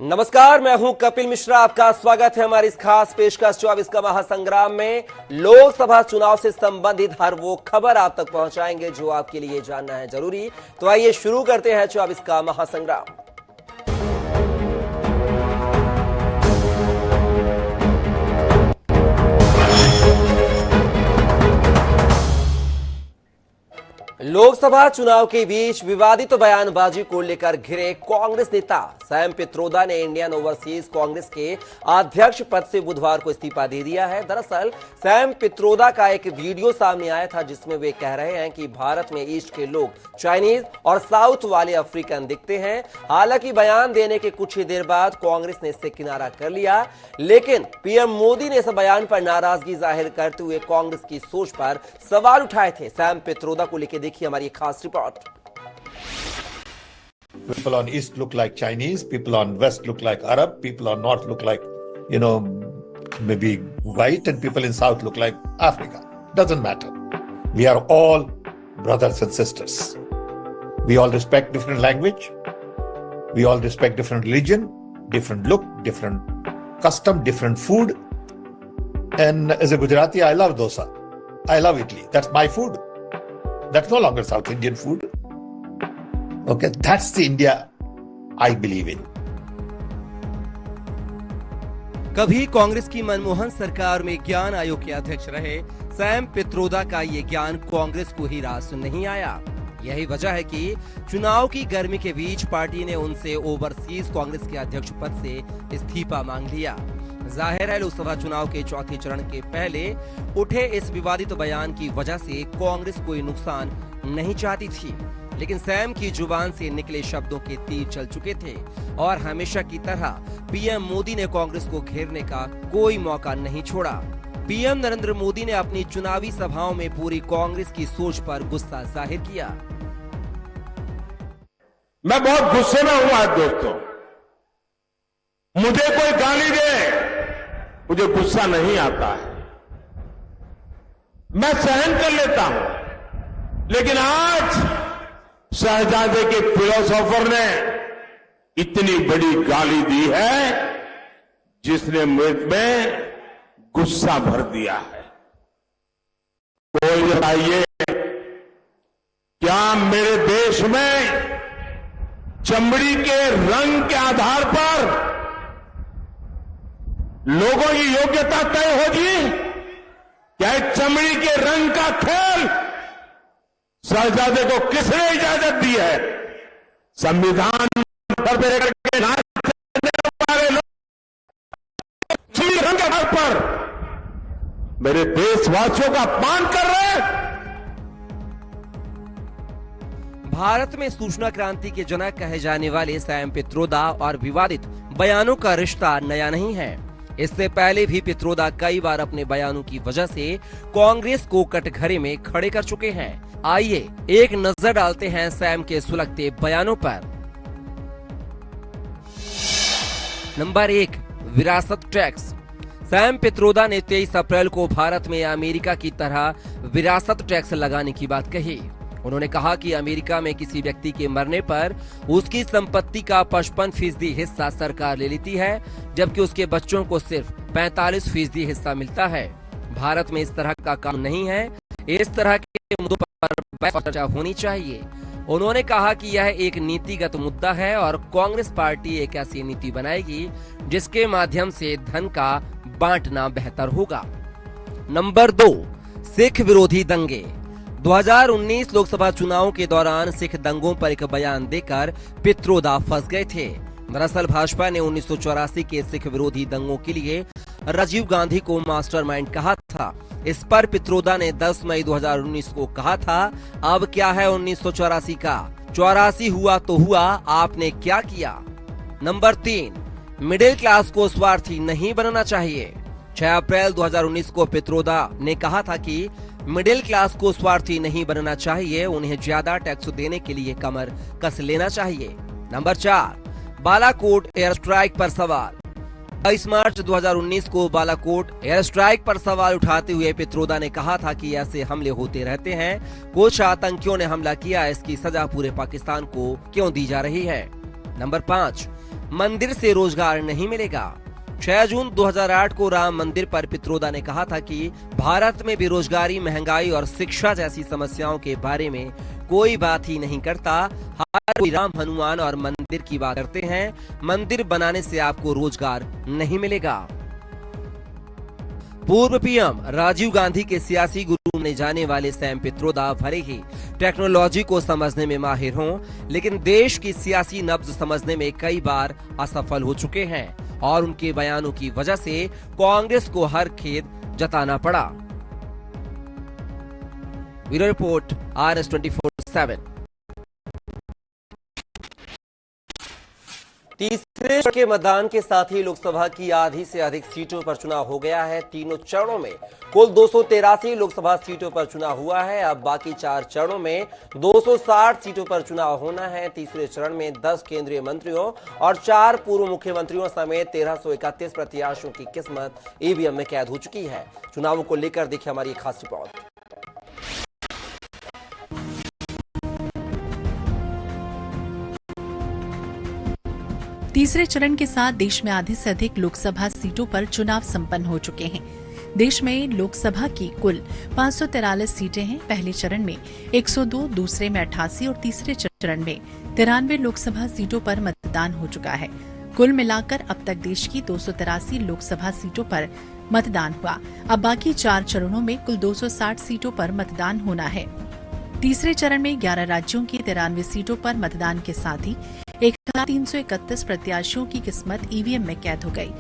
नमस्कार, मैं हूं कपिल मिश्रा। आपका स्वागत है हमारी इस खास पेशकश 24 का महासंग्राम में। लोकसभा चुनाव से संबंधित हर वो खबर आप तक पहुंचाएंगे जो आपके लिए जानना है जरूरी। तो आइए शुरू करते हैं 24 का महासंग्राम। लोकसभा चुनाव के बीच विवादित बयानबाजी को लेकर घिरे कांग्रेस नेता सैम पित्रोदा ने इंडियन ओवरसीज कांग्रेस के अध्यक्ष पद से बुधवार को इस्तीफा दे दिया है। दरअसल सैम पित्रोदा का एक वीडियो सामने आया था जिसमें वे कह रहे हैं कि भारत में ईस्ट के लोग चाइनीज और साउथ वाले अफ्रीकन दिखते हैं। हालांकि बयान देने के कुछ ही देर बाद कांग्रेस ने इससे किनारा कर लिया, लेकिन पीएम मोदी ने इस बयान पर नाराजगी जाहिर करते हुए कांग्रेस की सोच पर सवाल उठाए थे। सैम पित्रोदा को लेकर देखिए हमारी खास report. People on east look like Chinese, people on west look like Arab, people on north look like, maybe white, and people in south look like Africa. Doesn't matter. We are all brothers and sisters. We all respect different language. We all respect different religion, different look, different custom, different food. And as a Gujarati, I love dosa. I love idli. That's my food. That's no longer South Indian food. Okay, that's the India I believe in. कभी कांग्रेस की मनमोहन सरकार में ज्ञान आयोग के अध्यक्ष रहे Sam Pitroda का ये ज्ञान कांग्रेस को ही रास नहीं आया। यही वजह है कि चुनाव की गर्मी के बीच पार्टी ने उनसे ओवरसीज कांग्रेस के अध्यक्ष पद से इस्तीफा मांग लिया। जाहिर है लोकसभा चुनाव के चौथे चरण के पहले उठे इस विवादित बयान की वजह से कांग्रेस कोई नुकसान नहीं चाहती थी, लेकिन सैम की जुबान से निकले शब्दों के तीर चल चुके थे और हमेशा की तरह पीएम मोदी ने कांग्रेस को घेरने का कोई मौका नहीं छोड़ा। पीएम नरेंद्र मोदी ने अपनी चुनावी सभाओं में पूरी कांग्रेस की सोच पर गुस्सा जाहिर किया। मैं बहुत गुस्से में हूं आज दोस्तों। मुझे कोई गाली दे, मुझे गुस्सा नहीं आता है, मैं सहन कर लेता हूं। लेकिन आज शहजादे के फिलोसोफर ने इतनी बड़ी गाली दी है जिसने मुझ में गुस्सा भर दिया है। कोई बताइए, क्या मेरे देश में चमड़ी के रंग के आधार पर लोगों की योग्यता तय होगी? क्या इस चमड़ी के रंग का खेल शहजादे को किसने इजाजत दी है? संविधान पर करके नाच वाले लोग चमड़ी रंग के आधार पर मेरे देशवासियों का अपमान कर रहे हैं। भारत में सूचना क्रांति के जनक कहे जाने वाले सैम पित्रोदा और विवादित बयानों का रिश्ता नया नहीं है। इससे पहले भी पित्रोदा कई बार अपने बयानों की वजह से कांग्रेस को कटघरे में खड़े कर चुके हैं। आइए एक नजर डालते हैं सैम के सुलगते बयानों पर। नंबर 1, विरासत टैक्स। सैम पित्रोदा ने 23 अप्रैल को भारत में अमेरिका की तरह विरासत टैक्स लगाने की बात कही। उन्होंने कहा कि अमेरिका में किसी व्यक्ति के मरने पर उसकी संपत्ति का 55% हिस्सा सरकार ले लेती है, जबकि उसके बच्चों को सिर्फ 45% हिस्सा मिलता है। भारत में इस तरह का कानून नहीं है। इस तरह के मुद्दों पर चर्चा होनी चाहिए। उन्होंने कहा कि यह एक नीतिगत मुद्दा है और कांग्रेस पार्टी एक ऐसी नीति बनाएगी जिसके माध्यम से धन का बांटना बेहतर होगा। नंबर 2, सिख विरोधी दंगे। 2019 लोकसभा चुनाव के दौरान सिख दंगों पर एक बयान देकर पित्रोदा फंस गए थे। दरअसल भाजपा ने 1984 के सिख विरोधी दंगों के लिए राजीव गांधी को मास्टरमाइंड कहा था। इस पर पित्रोदा ने 10 मई 2019 को कहा था, अब क्या है 1984 का, 84 हुआ तो हुआ, आपने क्या किया। नंबर 3, मिडिल क्लास को स्वार्थी नहीं बनना चाहिए। 6 अप्रैल 2019 को पित्रोदा ने कहा था कि मिडिल क्लास को स्वार्थी नहीं बनना चाहिए, उन्हें ज्यादा टैक्स देने के लिए कमर कस लेना चाहिए। नंबर 4, बालाकोट एयर स्ट्राइक पर सवाल। 22 मार्च 2019 को बालाकोट एयर स्ट्राइक पर सवाल उठाते हुए पित्रोदा ने कहा था कि ऐसे हमले होते रहते हैं, कुछ आतंकियों ने हमला किया, इसकी सजा पूरे पाकिस्तान को क्यों दी जा रही है। नंबर 5, मंदिर से रोजगार नहीं मिलेगा। 6 जून 2008 को राम मंदिर पर पित्रोदा ने कहा था कि भारत में बेरोजगारी, महंगाई और शिक्षा जैसी समस्याओं के बारे में कोई बात ही नहीं करता। हर कोई राम, हनुमान और मंदिर की बात करते हैं। मंदिर बनाने से आपको रोजगार नहीं मिलेगा। पूर्व पीएम राजीव गांधी के सियासी गुरु माने जाने वाले सैम पित्रोदा भले ही टेक्नोलॉजी को समझने में माहिर हों, लेकिन देश की सियासी नब्ज समझने में कई बार असफल हो चुके हैं और उनके बयानों की वजह से कांग्रेस को हर खेद जताना पड़ा। Bureau report, RS 24/7। तीसरे चरण के मतदान के साथ ही लोकसभा की आधी से अधिक सीटों पर चुनाव हो गया है। तीनों चरणों में कुल 283 लोकसभा सीटों पर चुनाव हुआ है। अब बाकी 4 चरणों में 260 सीटों पर चुनाव होना है। तीसरे चरण में 10 केंद्रीय मंत्रियों और 4 पूर्व मुख्यमंत्रियों समेत 1331 प्रत्याशियों की किस्मत ईवीएम में कैद हो चुकी है। चुनावों को लेकर देखिए हमारी खास रिपोर्ट। तीसरे चरण के साथ देश में आधे से अधिक लोकसभा सीटों पर चुनाव संपन्न हो चुके हैं। देश में लोकसभा की कुल 543 सीटें हैं। पहले चरण में 102, दूसरे में 88 और तीसरे चरण में 93 लोकसभा सीटों पर मतदान हो चुका है। कुल मिलाकर अब तक देश की 283 लोकसभा सीटों पर मतदान हुआ। अब बाकी 4 चरणों में कुल 260 सीटों पर मतदान होना है। तीसरे चरण में 11 राज्यों की 93 सीटों पर मतदान के साथ ही 1331 प्रत्याशियों की किस्मत ईवीएम में कैद हो गई।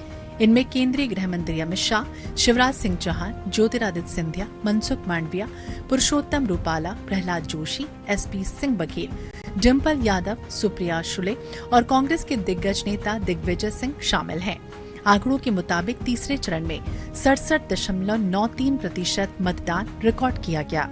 इनमें केंद्रीय गृह मंत्री अमित शाह, शिवराज सिंह चौहान, ज्योतिरादित्य सिंधिया, मनसुख मांडविया, पुरुषोत्तम रूपाला, प्रहलाद जोशी, SP सिंह बघेल, डिम्पल यादव, सुप्रिया शुले और कांग्रेस के दिग्गज नेता दिग्विजय सिंह शामिल हैं। आंकड़ों के मुताबिक तीसरे चरण में 67.93% मतदान रिकॉर्ड किया गया।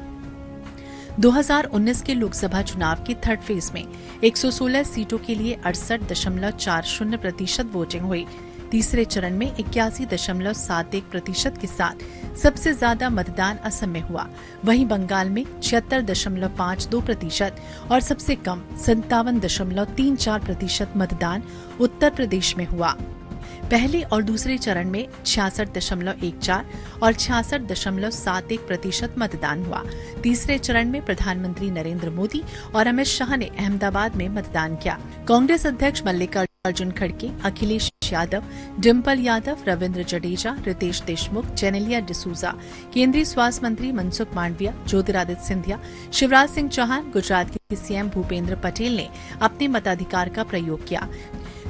2019 के लोकसभा चुनाव के थर्ड फेज में 116 सीटों के लिए 68.40% वोटिंग हुई। तीसरे चरण में 81.71% के साथ सबसे ज्यादा मतदान असम में हुआ। वहीं बंगाल में 76.52% और सबसे कम 57.34% मतदान उत्तर प्रदेश में हुआ। पहले और दूसरे चरण में 66.14 और 66.71% मतदान हुआ। तीसरे चरण में प्रधानमंत्री नरेंद्र मोदी और अमित शाह ने अहमदाबाद में मतदान किया। कांग्रेस अध्यक्ष मल्लिकार्जुन खड़गे, अखिलेश यादव, डिम्पल यादव, रविंद्र जडेजा, रितेश देशमुख, जेनेलिया डिसूजा, केंद्रीय स्वास्थ्य मंत्री मनसुख मांडविया, ज्योतिरादित्य सिंधिया, शिवराज सिंह चौहान, गुजरात के सीएम भूपेंद्र पटेल ने अपने मताधिकार का प्रयोग किया।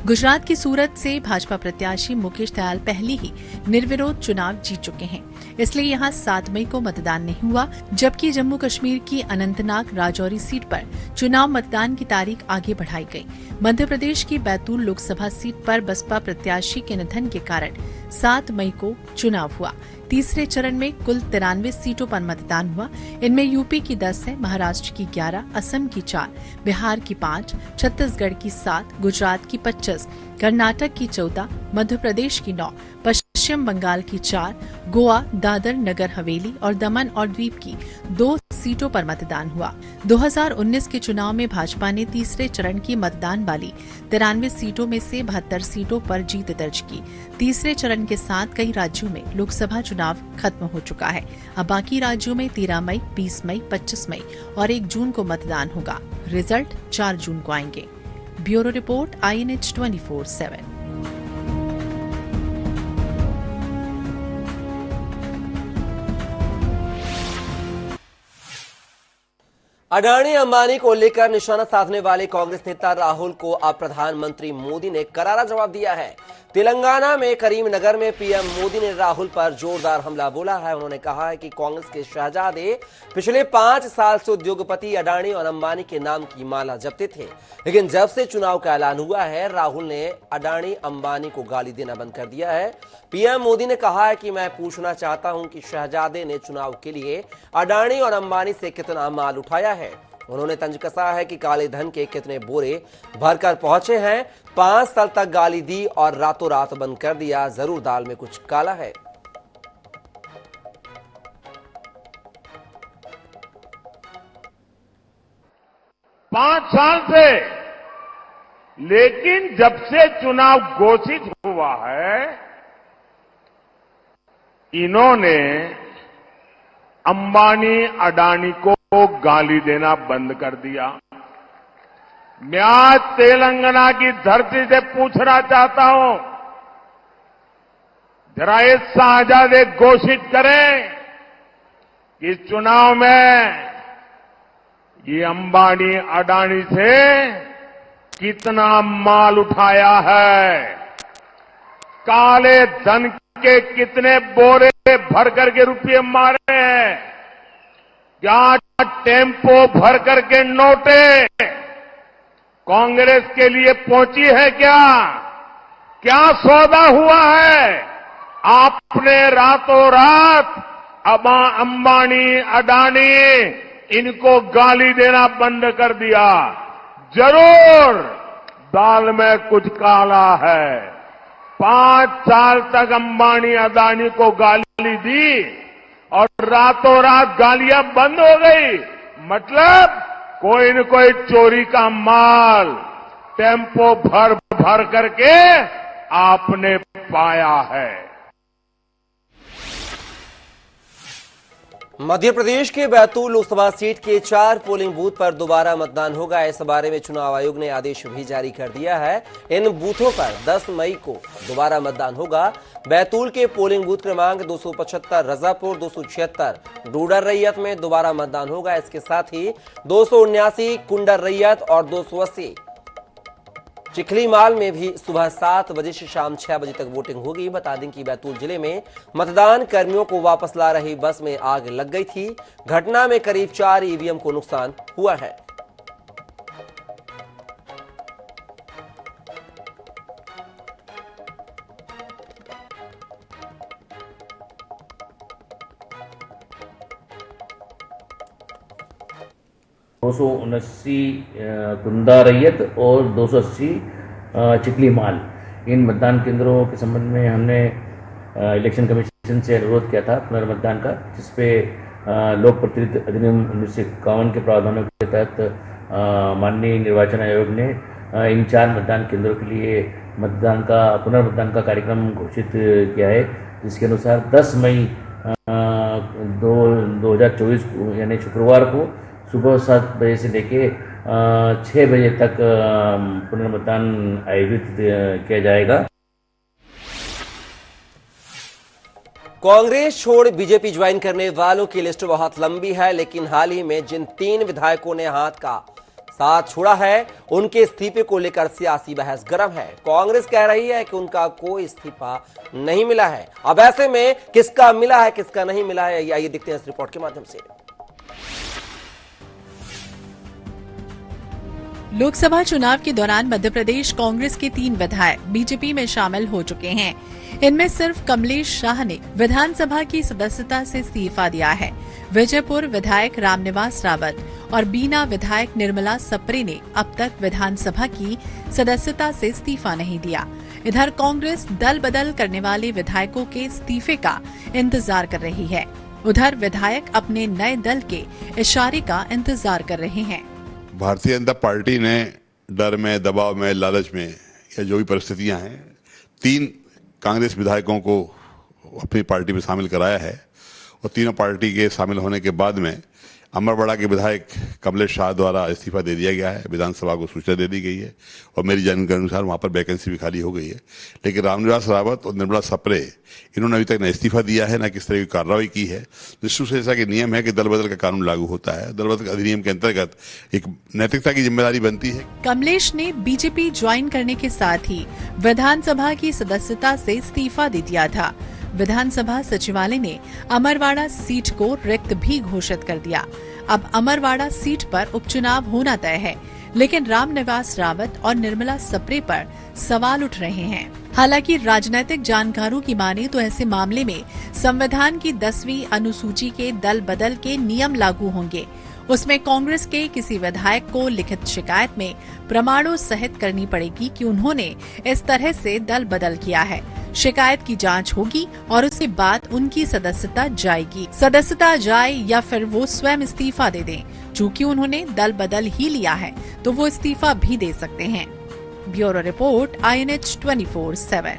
गुजरात की सूरत से भाजपा प्रत्याशी मुकेश दयाल पहले ही निर्विरोध चुनाव जीत चुके हैं, इसलिए यहां 7 मई को मतदान नहीं हुआ। जबकि जम्मू कश्मीर की अनंतनाग राजौरी सीट पर चुनाव मतदान की तारीख आगे बढ़ाई गई। मध्य प्रदेश की बैतूल लोकसभा सीट पर बसपा प्रत्याशी के निधन के कारण 7 मई को चुनाव हुआ। तीसरे चरण में कुल 93 सीटों पर मतदान हुआ। इनमें यूपी की 10 है, महाराष्ट्र की 11, असम की 4, बिहार की 5, छत्तीसगढ़ की 7, गुजरात की 25, कर्नाटक की 14, मध्य प्रदेश की 9, पश्चिम बंगाल की 4, गोवा, दादर नगर हवेली और दमन और द्वीप की 2 सीटों पर मतदान हुआ। 2019 के चुनाव में भाजपा ने तीसरे चरण की मतदान वाली 93 सीटों में से 72 सीटों पर जीत दर्ज की। तीसरे चरण के साथ कई राज्यों में लोकसभा चुनाव खत्म हो चुका है। अब बाकी राज्यों में 13 मई, 20 मई, 25 मई और 1 जून को मतदान होगा। रिजल्ट 4 जून को आएंगे। Bureau report, INH 24/7। Adani Ambani को लेकर निशाना साधने वाले कांग्रेस नेता राहुल को अब प्रधानमंत्री मोदी ने करारा जवाब दिया है। तेलंगाना में करीमनगर में पीएम मोदी ने राहुल पर जोरदार हमला बोला है। उन्होंने कहा है कि कांग्रेस के शहजादे पिछले 5 साल से उद्योगपति अडानी और अंबानी के नाम की माला जपते थे, लेकिन जब से चुनाव का ऐलान हुआ है राहुल ने अडानी अंबानी को गाली देना बंद कर दिया है। पीएम मोदी ने कहा है कि मैं पूछना चाहता हूं कि शहजादे ने चुनाव के लिए अडानी और अंबानी से कितना माल उठाया है। उन्होंने तंज कसा है कि काले धन के कितने बोरे भरकर पहुंचे हैं। 5 साल तक गाली दी और रातों रात बंद कर दिया। जरूर दाल में कुछ काला है। पांच साल से लेकिन जब से चुनाव घोषित हुआ है, इन्होंने अंबानी अडानी को गाली देना बंद कर दिया। मैं आज तेलंगाना की धरती से पूछना चाहता हूं, जरा ये शाहजादे घोषित करें कि चुनाव में ये अंबानी अडानी से कितना माल उठाया है, काले धन के कितने बोरे भर करके रुपये मारे हैं, क्या टेम्पो भर करके नोटे कांग्रेस के लिए पहुंची है, क्या सौदा हुआ है। आपने रातों रात अंबानी अडानी इनको गाली देना बंद कर दिया। जरूर दाल में कुछ काला है। 5 साल तक अंबानी अडानी को गाली दी और रातों रात गालियां बंद हो गई। मतलब कोई न कोई चोरी का माल टेम्पो भर भर करके आपने पाया है। मध्य प्रदेश के बैतूल लोकसभा सीट के 4 पोलिंग बूथ पर दोबारा मतदान होगा। इस बारे में चुनाव आयोग ने आदेश भी जारी कर दिया है। इन बूथों पर 10 मई को दोबारा मतदान होगा। बैतूल के पोलिंग बूथ क्रमांक 275, रजापुर 276, डूडर रैयत में दोबारा मतदान होगा। इसके साथ ही 279 कुंडर रैयत और 280 चिखली माल में भी सुबह 7 बजे से शाम 6 बजे तक वोटिंग होगी। बता दें कि बैतूल जिले में मतदान कर्मियों को वापस ला रही बस में आग लग गई थी। घटना में करीब 4 ईवीएम को नुकसान हुआ है। दो सौ 279 कुंदा रैयत और 280 चिखली माल, इन मतदान केंद्रों के संबंध में हमने इलेक्शन कमीशन से अनुरोध किया था पुनर्मतदान का, जिसपे लोक प्रतिनिधि अधिनियम 1951 के प्रावधानों के तहत माननीय निर्वाचन आयोग ने इन 4 मतदान केंद्रों के लिए पुनर्मतदान का कार्यक्रम घोषित किया है, जिसके अनुसार 10 मई 2024 को यानी शुक्रवार को सुबह 7 बजे से लेके 6 बजे तक पुनर्मतदान आयोजित किया जाएगा। कांग्रेस छोड़ बीजेपी ज्वाइन करने वालों की लिस्ट बहुत लंबी है, लेकिन हाल ही में जिन 3 विधायकों ने हाथ का साथ छोड़ा है, उनके इस्तीफे को लेकर सियासी बहस गर्म है। कांग्रेस कह रही है कि उनका कोई इस्तीफा नहीं मिला है। अब ऐसे में किसका मिला है, किसका नहीं मिला है, आइए देखते हैं इस रिपोर्ट के माध्यम से। लोकसभा चुनाव के दौरान मध्य प्रदेश कांग्रेस के 3 विधायक बीजेपी में शामिल हो चुके हैं। इनमें सिर्फ कमलेश शाह ने विधानसभा की सदस्यता से इस्तीफा दिया है। विजयपुर विधायक रामनिवास रावत और बीना विधायक निर्मला सप्रे ने अब तक विधानसभा की सदस्यता से इस्तीफा नहीं दिया। इधर कांग्रेस दल बदल करने वाले विधायकों के इस्तीफे का इंतजार कर रही है। उधर विधायक अपने नए दल के इशारे का इंतजार कर रहे हैं। भारतीय जनता पार्टी ने डर में, दबाव में, लालच में या जो भी परिस्थितियां हैं, 3 कांग्रेस विधायकों को अपनी पार्टी में शामिल कराया है और तीनों पार्टी के शामिल होने के बाद में अमरवाड़ा के विधायक कमलेश शाह द्वारा इस्तीफा दे दिया गया है। विधानसभा को सूचना दे दी गई है और मेरी जानकारी के अनुसार वहां पर वैकेंसी भी खाली हो गई है। लेकिन रामनिवास रावत और निर्मला सप्रे इन्होंने अभी तक न इस्तीफा दिया है, न किस तरह की कार्रवाई की है। निश्चित से ऐसा कि नियम है कि दल बदल का कानून लागू होता है। दल बदल अधिनियम के अंतर्गत एक नैतिकता की जिम्मेदारी बनती है। कमलेश ने बीजेपी ज्वाइन करने के साथ ही विधानसभा की सदस्यता से इस्तीफा दे दिया था। विधानसभा सचिवालय ने अमरवाड़ा सीट को रिक्त भी घोषित कर दिया। अब अमरवाड़ा सीट पर उपचुनाव होना तय है, लेकिन रामनिवास रावत और निर्मला सप्रे पर सवाल उठ रहे हैं। हालांकि राजनीतिक जानकारों की माने तो ऐसे मामले में संविधान की 10वीं अनुसूची के दल बदल के नियम लागू होंगे। उसमें कांग्रेस के किसी विधायक को लिखित शिकायत में प्रमाणों सहित करनी पड़ेगी कि उन्होंने इस तरह से दल बदल किया है। शिकायत की जांच होगी और उसके बाद उनकी सदस्यता जाएगी। सदस्यता जाए या फिर वो स्वयं इस्तीफा दे दें। चूंकि उन्होंने दल बदल ही लिया है तो वो इस्तीफा भी दे सकते हैं। Bureau report INH 24/7।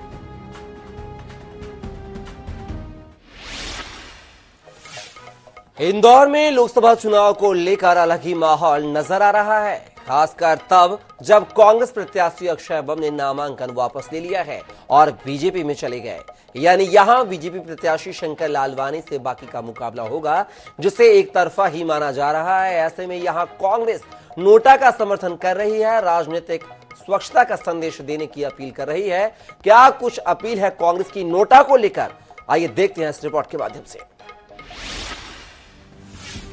इंदौर में लोकसभा चुनाव को लेकर अलग ही माहौल नजर आ रहा है, खासकर तब जब कांग्रेस प्रत्याशी अक्षय बम ने नामांकन वापस ले लिया है और बीजेपी में चले गए। यानी यहां बीजेपी प्रत्याशी शंकर लालवानी से बाकी का मुकाबला होगा, जिसे एक तरफा ही माना जा रहा है। ऐसे में यहां कांग्रेस नोटा का समर्थन कर रही है, राजनीतिक स्वच्छता का संदेश देने की अपील कर रही है। क्या कुछ अपील है कांग्रेस की नोटा को लेकर, आइए देखते हैं इस रिपोर्ट के माध्यम से।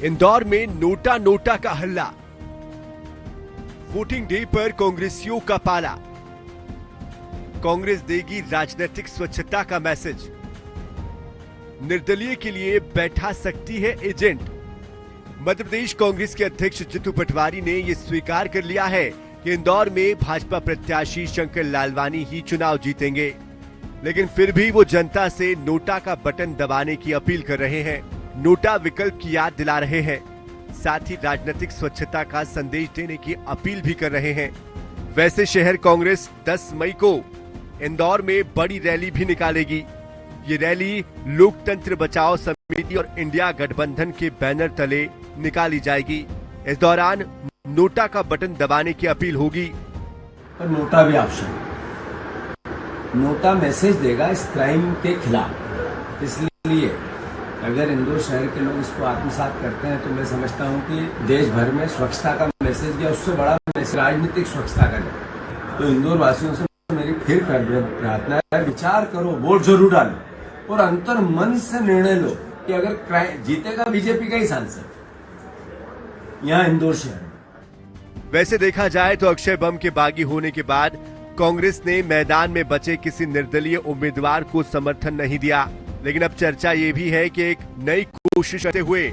इंदौर में नोटा नोटा का हल्ला, वोटिंग डे पर कांग्रेसियों का पाला। कांग्रेस देगी राजनीतिक स्वच्छता का मैसेज, निर्दलीय के लिए बैठा सकती है एजेंट। मध्य प्रदेश कांग्रेस के अध्यक्ष जीतू पटवारी ने यह स्वीकार कर लिया है कि इंदौर में भाजपा प्रत्याशी शंकर लालवानी ही चुनाव जीतेंगे, लेकिन फिर भी वो जनता से नोटा का बटन दबाने की अपील कर रहे हैं, नोटा विकल्प की याद दिला रहे हैं, साथ ही राजनीतिक स्वच्छता का संदेश देने की अपील भी कर रहे हैं। वैसे शहर कांग्रेस 10 मई को इंदौर में बड़ी रैली भी निकालेगी। ये रैली लोकतंत्र बचाओ समिति और इंडिया गठबंधन के बैनर तले निकाली जाएगी। इस दौरान नोटा का बटन दबाने की अपील होगी। पर नोटा भी ऑप्शन है, नोटा मैसेज देगा इस क्राइम के खिलाफ। इसलिए अगर इंदौर शहर के लोग इसको आत्मसात करते हैं तो मैं समझता हूं कि देश भर में स्वच्छता का मैसेज या उससे बड़ा मैसेज राजनीतिक स्वच्छता का है। तो इंदौर वासियों से मेरी फिर प्रार्थना है, विचार करो, वोट जरूर डालो और अंतर मन से निर्णय लो कि अगर जीतेगा बीजेपी का ही सांसद यहाँ इंदौर शहर में। वैसे देखा जाए तो अक्षय बम के बागी होने के बाद कांग्रेस ने मैदान में बचे किसी निर्दलीय उम्मीदवार को समर्थन नहीं दिया, लेकिन अब चर्चा ये भी है कि एक नई कोशिश करते हुए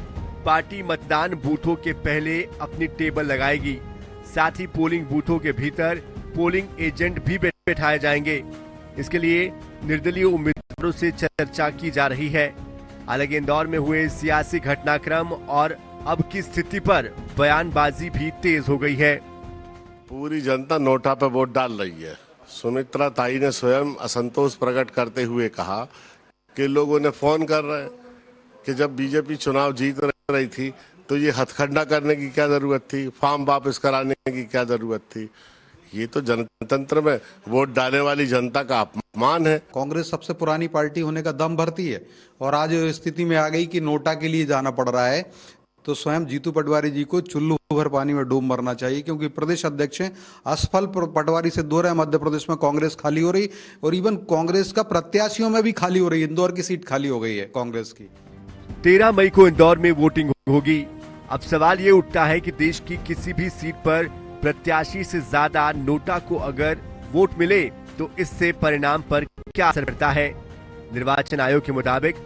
पार्टी मतदान बूथों के पहले अपनी टेबल लगाएगी। साथ ही पोलिंग बूथों के भीतर पोलिंग एजेंट भी बैठाए जाएंगे। इसके लिए निर्दलीय उम्मीदवारों से चर्चा की जा रही है। हालांकि इंदौर में हुए सियासी घटनाक्रम और अब की स्थिति पर बयानबाजी भी तेज हो गई है। पूरी जनता नोटा पर वोट डाल रही है। सुमित्रा ताई ने स्वयं असंतोष प्रकट करते हुए कहा कि लोगों ने फोन कर रहे हैं कि जब बीजेपी चुनाव जीत रही थी तो ये हथकंडा करने की क्या जरूरत थी, फॉर्म वापस कराने की क्या जरूरत थी। ये तो जनतंत्र में वोट डालने वाली जनता का अपमान है। कांग्रेस सबसे पुरानी पार्टी होने का दम भरती है और आज स्थिति में आ गई कि नोटा के लिए जाना पड़ रहा है, तो स्वयं जीतू पटवारी जी को चुल्लू भर पानी में डूब मरना चाहिए, क्योंकि प्रदेश अध्यक्ष हैं। असफल पटवारी से दूर है, मध्य प्रदेश में कांग्रेस खाली हो रही और इवन कांग्रेस का प्रत्याशियों में भी खाली हो रही। इंदौर की सीट खाली हो गई है कांग्रेस की। 13 मई को इंदौर में वोटिंग होगी। अब सवाल ये उठता है कि देश की किसी भी सीट पर प्रत्याशी से ज्यादा नोटा को अगर वोट मिले तो इससे परिणाम पर क्या असर पड़ता है। निर्वाचन आयोग के मुताबिक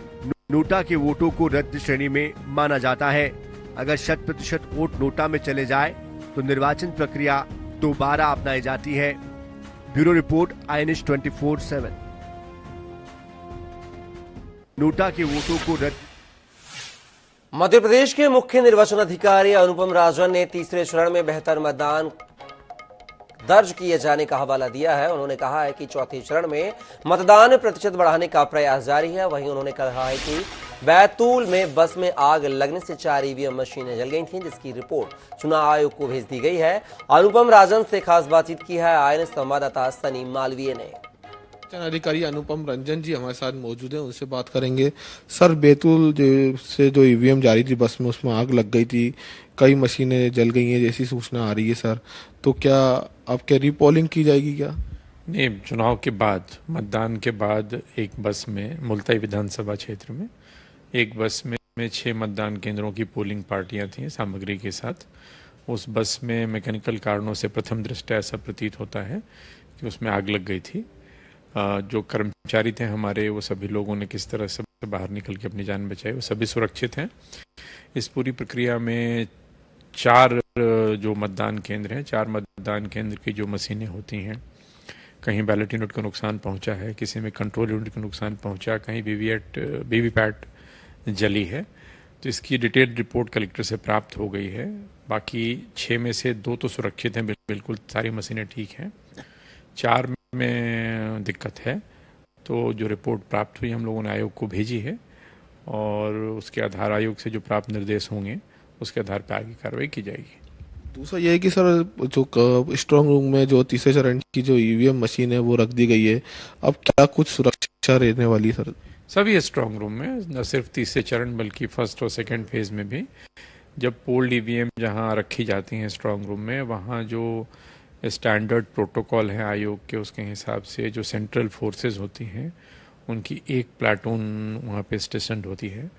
नोटा के वोटों को रद्द श्रेणी में माना जाता है। अगर 100% वोट नोटा में चले जाए तो निर्वाचन प्रक्रिया दोबारा अपनाई जाती है। Bureau report INH 24/7। नोटा के वोटों को रद्द। मध्य प्रदेश के मुख्य निर्वाचन अधिकारी अनुपम राजन ने तीसरे चरण में बेहतर मतदान दर्ज किए जाने का हवाला दिया है। उन्होंने कहा है कि चौथे चरण में मतदान प्रतिशत बढ़ाने का प्रयास जारी है। वहीं उन्होंने कहा है कि बैतूल में बस में आग लगने से 4 EVM मशीनें जल गई थीं, जिसकी रिपोर्ट चुनाव आयोग को भेज दी गई है। अनुपम राजन से खास बातचीत की है INH संवाददाता सनी मालवीय ने। अधिकारी अनुपम रंजन जी हमारे साथ मौजूद हैं, उनसे बात करेंगे। सर, बैतूल से जो EVM जारी थी बस में, उसमें आग लग गई थी, कई मशीनें जल गई हैं जैसी सूचना आ रही है सर, तो क्या अब क्या रीपोलिंग की जाएगी क्या? नहीं, चुनाव के बाद, मतदान के बाद एक बस में, मुल्ताई विधानसभा क्षेत्र में एक बस में 6 मतदान केंद्रों की पोलिंग पार्टियां थीं सामग्री के साथ। उस बस में मैकेनिकल कारणों से प्रथम दृष्टया ऐसा प्रतीत होता है कि उसमें आग लग गई थी। जो कर्मचारी थे हमारे, वो सभी लोगों ने किस तरह से बाहर निकल के अपनी जान बचाई, वो सभी सुरक्षित हैं। इस पूरी प्रक्रिया में 4 जो मतदान केंद्र हैं, 4 मतदान केंद्र की जो मशीनें होती हैं, कहीं बैलेट यूनिट को नुकसान पहुंचा है, किसी में कंट्रोल यूनिट को नुकसान पहुंचा, कहीं वीवीपैट जली है। तो इसकी डिटेल्ड रिपोर्ट कलेक्टर से प्राप्त हो गई है। बाकी 6 में से 2 तो सुरक्षित हैं, बिल्कुल सारी मशीनें ठीक हैं। 4 में दिक्कत है। तो जो रिपोर्ट प्राप्त हुई हम लोगों ने आयोग को भेजी है और उसके आधार आयोग से जो प्राप्त निर्देश होंगे उसके आधार पर आगे कार्रवाई की जाएगी। दूसरा ये है कि सर जो स्ट्रांग रूम में जो तीसरे चरण की जो ईवीएम मशीन है वो रख दी गई है, अब क्या कुछ सुरक्षा रहने वाली सर? सभी स्ट्रांग रूम में, न सिर्फ तीसरे चरण बल्कि फर्स्ट और सेकंड फेज में भी जब पोल्ड ईवीएम जहां रखी जाती हैं स्ट्रांग रूम में, वहां जो स्टैंडर्ड प्रोटोकॉल है आयोग के उसके हिसाब से जो सेंट्रल फोर्सेस होती हैं उनकी एक प्लाटून वहाँ पे स्टेशन होती है।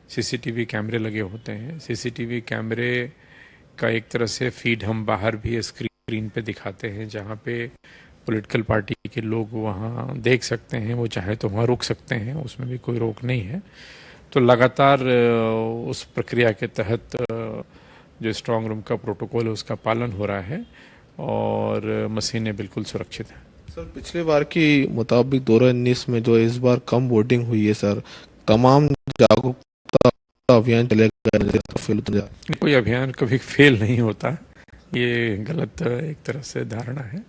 सीसीटीवी कैमरे लगे होते हैं। सीसीटीवी कैमरे का एक तरह से फीड हम बाहर भी स्क्रीन पे दिखाते हैं जहाँ पे पॉलिटिकल पार्टी के लोग वहाँ देख सकते हैं, वो चाहे तो वहाँ रुक सकते हैं, उसमें भी कोई रोक नहीं है। तो लगातार उस प्रक्रिया के तहत जो स्ट्रांग रूम का प्रोटोकॉल है उसका पालन हो रहा है और मशीनें बिल्कुल सुरक्षित हैं। सर पिछले बार की मुताबिक 2019 में जो इस बार कम वोटिंग हुई है सर, तमाम जागरूकता अभियान चलेगा? कोई अभियान कभी फेल नहीं होता, ये गलत एक तरह से धारणा है।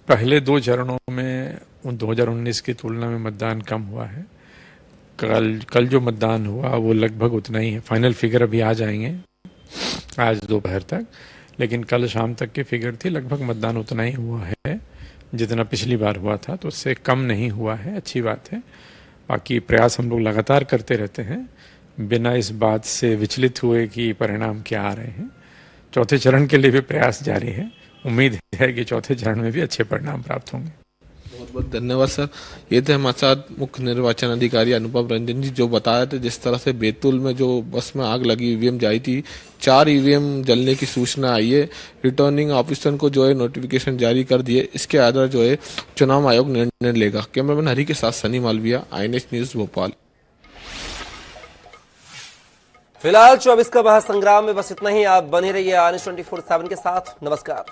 पहले 2 चरणों में 2019 की तुलना में मतदान कम हुआ है। कल जो मतदान हुआ वो लगभग उतना ही है। फाइनल फिगर अभी आ जाएंगे आज दोपहर तक, लेकिन कल शाम तक की फिगर थी, लगभग मतदान उतना ही हुआ है जितना पिछली बार हुआ था, तो उससे कम नहीं हुआ है, अच्छी बात है। बाकी प्रयास हम लोग लगातार करते रहते हैं बिना इस बात से विचलित हुए कि परिणाम क्या आ रहे हैं। चौथे चरण के लिए भी प्रयास जारी है। उम्मीद है कि चौथे चरण में भी अच्छे परिणाम प्राप्त होंगे। बहुत बहुत धन्यवाद सर। ये थे हमारे साथ मुख्य निर्वाचन अधिकारी अनुपम रंजन जी, जो बता रहे थे जिस तरह से बैतूल में जो बस में आग लगी ईवीएम जाई थी, 4 ईवीएम जलने की सूचना आई है। रिटर्निंग ऑफिसर को जो है नोटिफिकेशन जारी कर दिए, इसके आधार जो है चुनाव आयोग निर्णय लेगा। कैमरामैन हरी के साथ सनी मालविया, INH न्यूज भोपाल। फिलहाल 24 का महासंग्राम में बस इतना ही। आप बने रहिए INH 24/7 के साथ। नमस्कार।